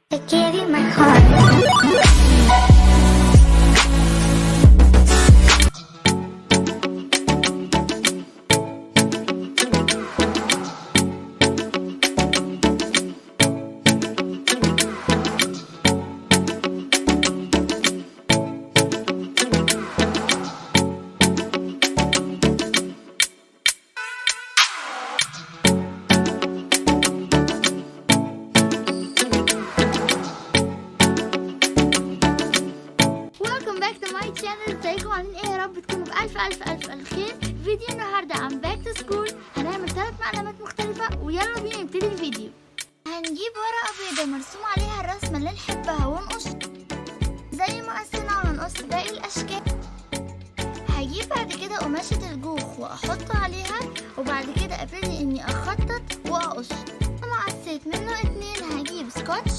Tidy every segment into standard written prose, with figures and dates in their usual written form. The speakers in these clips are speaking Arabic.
I gave you my heart. ازيكم عاملين ايه؟ يا رب تكونوا بألف ألف ألف الخير. فيديو النهاردة عن باك تو سكول. هنعمل 3 مقلمات مختلفة ويلا بينا نبتدي الفيديو. هنجيب ورقة بيضة مرسوم عليها الرسمة اللي نحبها ونقص زي ما قسمنا، وهنقص باقي الأشكال. هجيب بعد كده قماشة الجوخ وأحط عليها، وبعد كده أبتدي إني أخطط وأقص. لما قصيت منه 2 هجيب سكوتش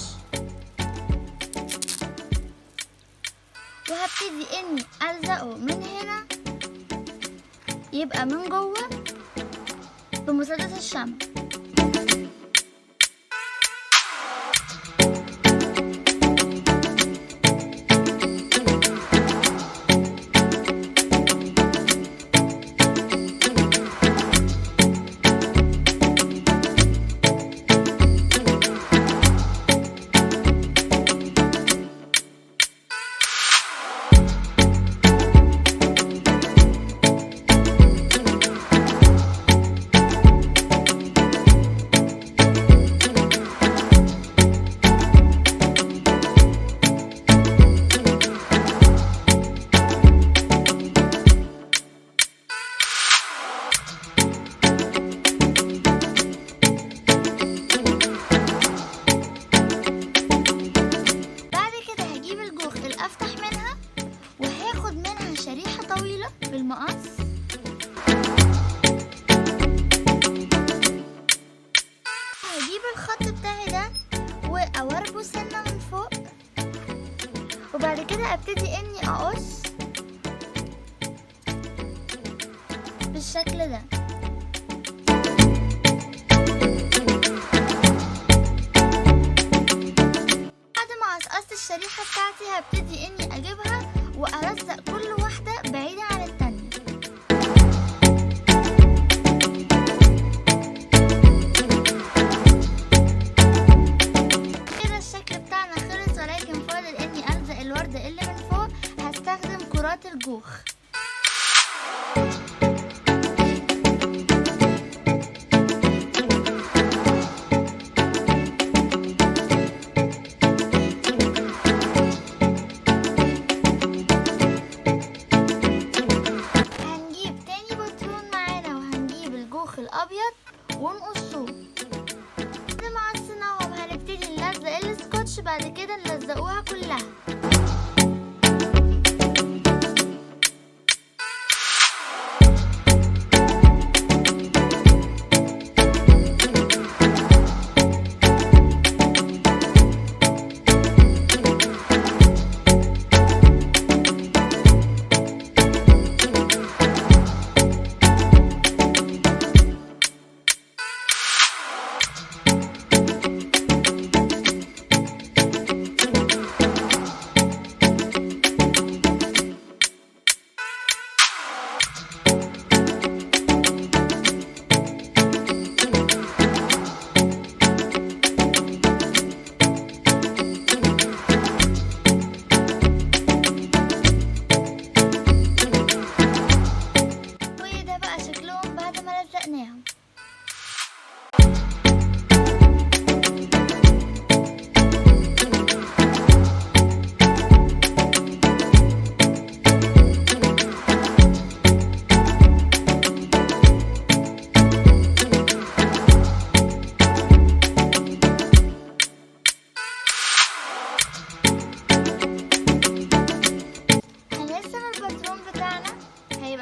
وهبتدي اني الزقه من هنا يبقى من جوه بمسدس الشمع. بالمقص هجيب الخط بتاعي ده واوربه سنة من فوق، وبعد كده ابتدي اني اقص بالشكل ده. بعد ما قصقصت الشريحة بتاعتي هبتدي اني اجيبها وألزق كل واحدة بعيدة عن التانية. كده الشكل بتاعنا خلص، ولكن فاضل اني ألزق الوردة اللي من فوق. هستخدم كرات الجوخ. الابيض ونقصه. بعد ما قصيناهم هنبتدي نلزق السكوتش، بعد كده نلزقوها كلها.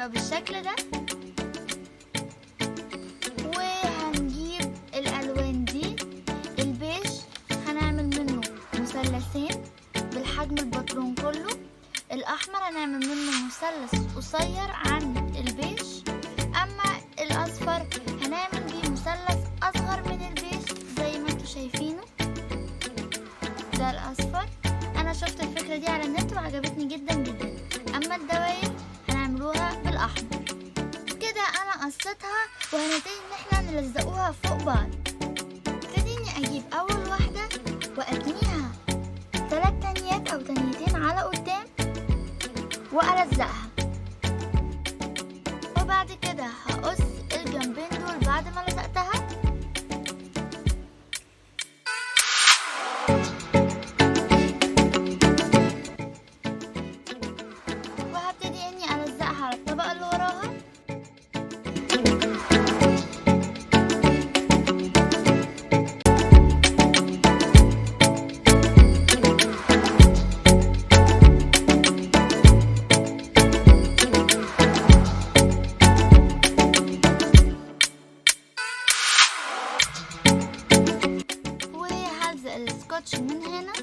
بالشكل ده، وهنجيب الالوان دي. البيج هنعمل منه مثلثين بالحجم الباترون كله. الاحمر هنعمل منه مثلث قصير عن البيج، اما الاصفر هنعمل بيه مثلث اصغر من البيج زي ما انتوا شايفينه. وده الاصفر. انا شفت الفكرة دي على النت وعجبتني جدا جدا. اما الدواير هنعملوها بالاحمر. كده انا قصيتها وهنبتدي ان احنا نلزقوها فوق بعض. ابتدي اني اجيب اول واحدة واتنيها 3 تانيات او تانيتين على قدام والزقها، وبعد كده هقص الجنبين دول بعد ما لزقتها. وهبتدي اني الزقها على الطبقة اللي وراها. وهلزق السكوتش من هنا.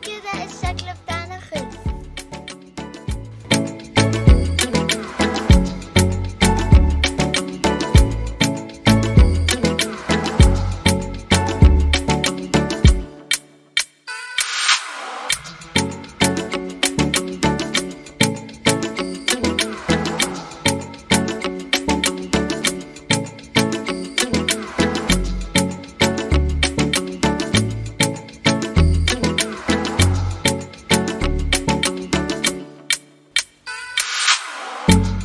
كده الشكل بتاعنا خلص.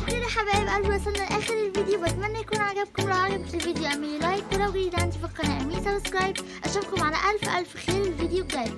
كده حبايب قلبي وصلنا لاخر الفيديو. بتمنى يكون عجبكم. لو عجبك الفيديو اعملي لايك، ولو جديد عندي في القناه اعملي سبسكرايب. اشوفكم على الف خير الفيديو الجاي.